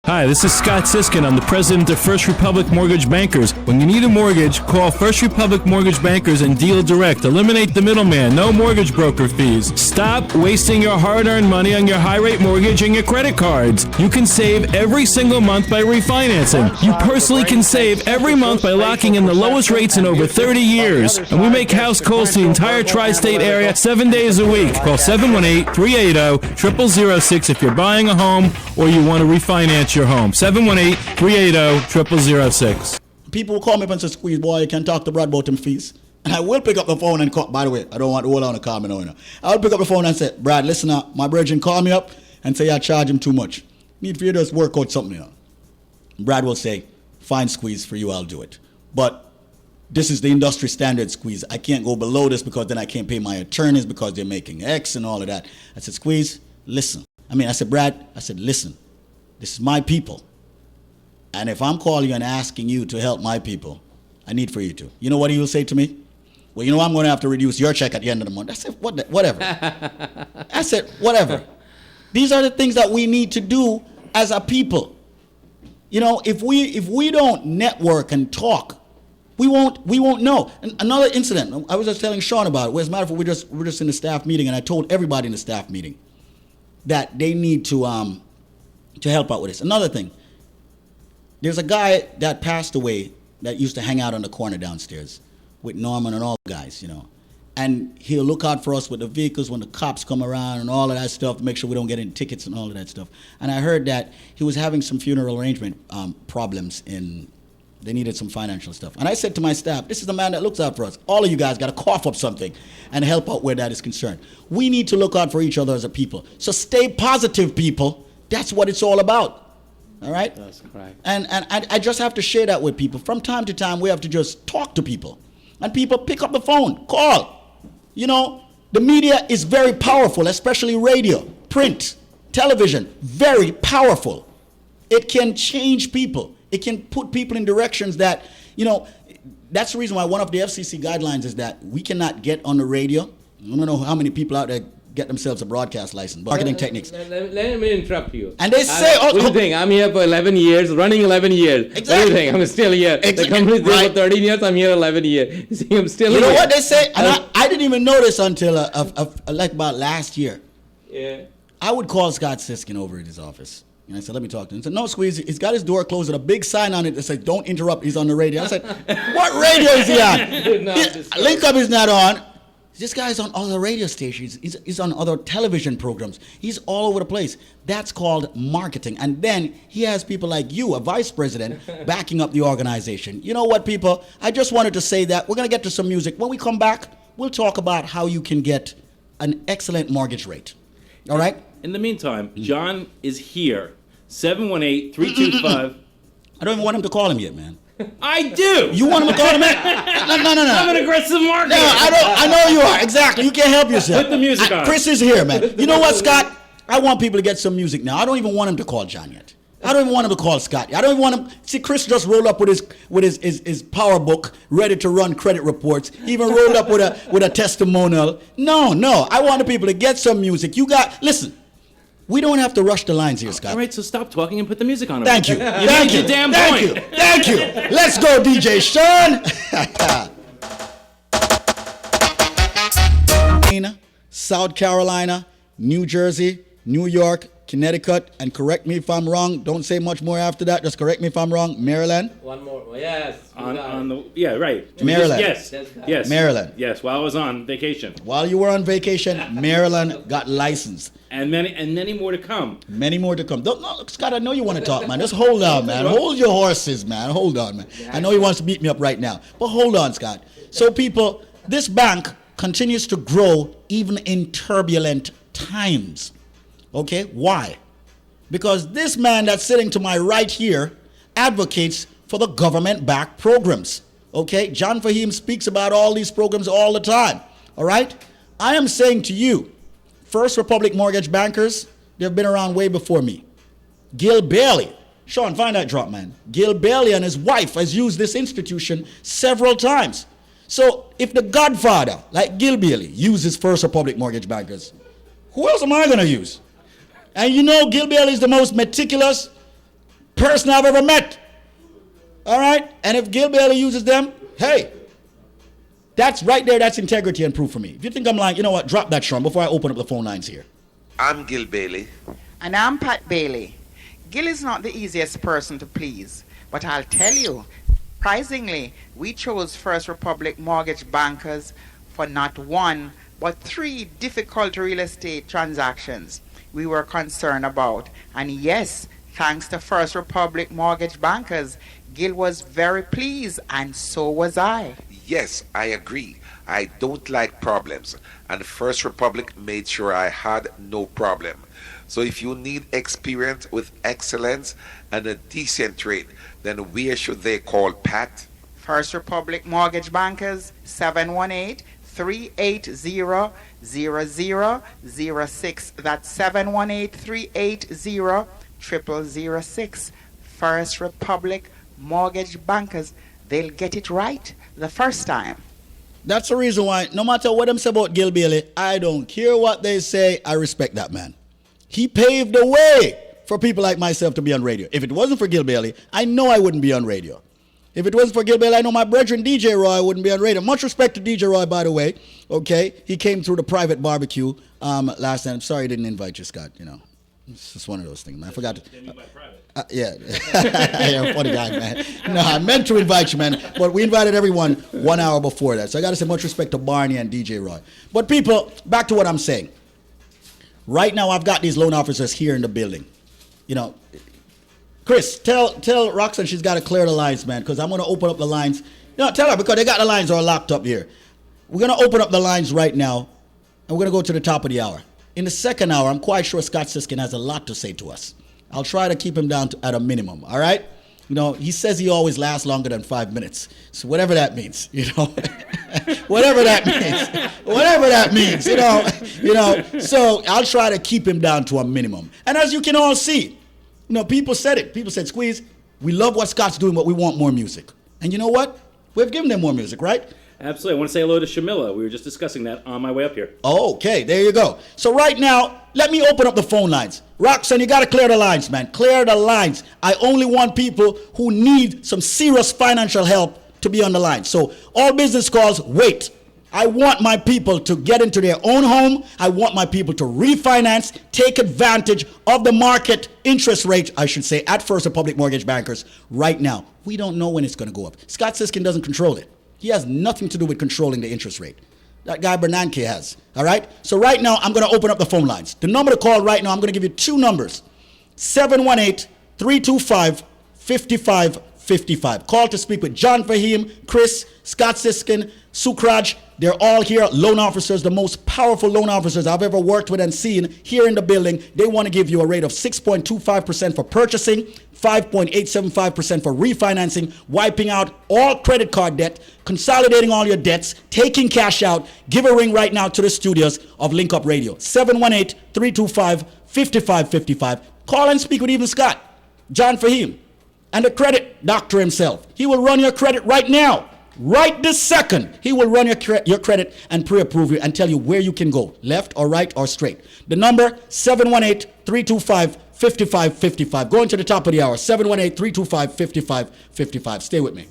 Hi, this is Scott Siskin. I'm the president of First Republic Mortgage Bankers. When you need a mortgage, call First Republic Mortgage Bankers and deal direct. Eliminate the middleman. No mortgage broker fees. Stop wasting your hard-earned money on your high-rate mortgage and your credit cards. You can save every single month by refinancing. You personally can save every month by locking in the lowest rates in over 30 years. And we make house calls to the entire tri-state area 7 days a week. Call 718-380-0006 if you're buying a home or you want to refinance your home. 718-380-0006. People will call me up and say, Squeeze, boy, you can talk to Brad about them fees. And I will pick up the phone and call. By the way, I don't want to hold on to call me now. I will pick up the phone and say, Brad, listen up. My brethren call me up and say I charge him too much. Need for you to just work out something. Brad will say, fine, Squeeze, for you, I'll do it. But this is the industry standard, Squeeze. I can't go below this because then I can't pay my attorneys because they're making X and all of that. I said, Squeeze, listen. I said, Brad, listen. This is my people. And if I'm calling you and asking you to help my people, I need for you to. You know what he will say to me? Well, you know, I'm going to have to reduce your check at the end of the month. I said, whatever. I said, whatever. These are the things that we need to do as a people. You know, if we don't network and talk, we won't know. And another incident, I was just telling Sean about it. As a matter of fact, we're just in the staff meeting, and I told everybody in the staff meeting that they need to help out with this. Another thing, there's a guy that passed away that used to hang out on the corner downstairs with Norman and all the guys, you know. And he'll look out for us with the vehicles when the cops come around and all of that stuff to make sure we don't get any tickets and all of that stuff. And I heard that he was having some funeral arrangement problems they needed some financial stuff. And I said to my staff, this is the man that looks out for us. All of you guys got to cough up something and help out where that is concerned. We need to look out for each other as a people. So stay positive, people. That's what it's all about. All right? That's correct. And I just have to share that with people. From time to time, we have to just talk to people. And people pick up the phone, call. You know, the media is very powerful, especially radio, print, television, very powerful. It can change people. It can put people in directions that, you know, that's the reason why one of the FCC guidelines is that we cannot get on the radio. I don't know how many people out there get themselves a broadcast license, marketing techniques. Let me interrupt you. And they say, what do you think? I'm here for 11 years, running 11 years. Exactly. What do you think? I'm still here. Exactly. The company's there Right. for 13 years, I'm here 11 years. See, I'm still You here. know what they say? And I didn't even notice until like about last year. Yeah. I would call Scott Siskin over at his office. And I said, let me talk to him. He said, no, Squeeze, he's got his door closed with a big sign on it that says, don't interrupt, he's on the radio. I said, what radio is he on? No, Link Up is not on. This guy's on other radio stations. He's on other television programs. He's all over the place. That's called marketing. And then he has people like you, a vice president, backing up the organization. You know what, people? I just wanted to say that. We're going to get to some music. When we come back, we'll talk about how you can get an excellent mortgage rate. All right? In the meantime, John is here. 718-325. I don't even want him to call him yet, man. I do. You want him to call him in? No. I'm an aggressive marketer. No, I know you are. Exactly. You can't help yourself. Put the music on. Chris is here, man. You know what, Scott? I want people to get some music now. I don't even want him to call John yet. I don't even want him to call Scott. I don't even want him. See, Chris just rolled up with his power book, ready to run credit reports. He even rolled up with a testimonial. No. I want the people to get some music. Listen. We don't have to rush the lines here, Scott. All right, so stop talking and put the music on. Thank you. Thank you. Damn point. Thank you. Let's go, DJ Sean. South Carolina, New Jersey, New York, Connecticut, and correct me if I'm wrong. Don't say much more after that. Just correct me if I'm wrong. Maryland. One more. Yes. Yeah, right. Maryland. Yes. Maryland. Yes, while I was on vacation. While you were on vacation, Maryland got licensed. And many more to come. Many more to come. No, Scott, I know you want to talk, man. Just hold on, man. Hold your horses, man. Hold on, man. I know he wants to beat me up right now. But hold on, Scott. So, people, this bank continues to grow even in turbulent times. Okay? Why? Because this man that's sitting to my right here advocates for the government-backed programs. Okay? John Fahim speaks about all these programs all the time. All right? I am saying to you, First Republic Mortgage Bankers, they've been around way before me. Gil Bailey. Sean, find that drop, man. Gil Bailey and his wife has used this institution several times. So if the godfather, like Gil Bailey, uses First Republic Mortgage Bankers, who else am I going to use? And you know Gil Bailey is the most meticulous, person I've ever met. All right? And if Gil Bailey uses them, hey, that's right there. That's integrity and proof for me. If you think I'm lying, you know what? Drop that, Sean, before I open up the phone lines here. I'm Gil Bailey. And I'm Pat Bailey. Gil is not the easiest person to please, but I'll tell you, surprisingly, we chose First Republic mortgage bankers for not one, but 3 difficult real estate transactions we were concerned about. And yes, thanks to First Republic mortgage bankers, Gil was very pleased, and so was I. Yes, I agree. I don't like problems, and First Republic made sure I had no problem. So if you need experience with excellence and a decent rate, then where should they call Pat? First Republic mortgage bankers, 718-380-0006. That's 718-380-0006. First Republic mortgage bankers. They'll get it right the first time. That's the reason why, no matter what them say about Gil Bailey, I don't care what they say. I respect that man. He paved the way for people like myself to be on radio. If it wasn't for Gil Bailey, I know I wouldn't be on radio. If it wasn't for Gil Bailey, I know my brethren DJ Roy wouldn't be on radio. Much respect to DJ Roy, by the way. Okay, he came through the private barbecue last night. I'm sorry I didn't invite you, Scott. You know, it's just one of those things, man. I forgot to. Yeah, you're a funny guy, man. No, I meant to invite you, man, but we invited everyone 1 hour before that. So I got to say much respect to Barney and DJ Roy. But people, back to what I'm saying. Right now, I've got these loan officers here in the building. You know, Chris, tell Roxanne she's got to clear the lines, man, because I'm going to open up the lines. You know, tell her, because they got the lines all locked up here. We're going to open up the lines right now, and we're going to go to the top of the hour. In the second hour, I'm quite sure Scott Siskin has a lot to say to us. I'll try to keep him down at a minimum, all right? You know, he says he always lasts longer than 5 minutes. So whatever that means, you know. Whatever that means, you know. So I'll try to keep him down to a minimum. And as you can all see, you know, people said it. People said, Squeeze, we love what Scott's doing, but we want more music. And you know what? We've given them more music, right? Absolutely. I want to say hello to Shamila. We were just discussing that on my way up here. Okay, there you go. So right now, let me open up the phone lines. Roxanne, you got to clear the lines, man. Clear the lines. I only want people who need some serious financial help to be on the line. So all business calls, wait. I want my people to get into their own home. I want my people to refinance, take advantage of the market interest rate, I should say, at First Republic Mortgage Bankers right now. We don't know when it's going to go up. Scott Siskin doesn't control it. He has nothing to do with controlling the interest rate. That guy Bernanke has. All right? So right now, I'm going to open up the phone lines. The number to call right now, I'm going to give you 2 numbers. 718-325-5555. Call to speak with John Fahim, Chris, Scott Siskin, Sukraj. They're all here, loan officers, the most powerful loan officers I've ever worked with and seen here in the building. They want to give you a rate of 6.25% for purchasing, 5.875% for refinancing, wiping out all credit card debt, consolidating all your debts, taking cash out. Give a ring right now to the studios of Link Up Radio. 718-325-5555. Call and speak with even Scott, John Fahim, and the credit doctor himself. He will run your credit right now. Right this second, he will run your credit and pre-approve you and tell you where you can go, left or right or straight. The number, 718-325-5555. Going to the top of the hour, 718-325-5555. Stay with me.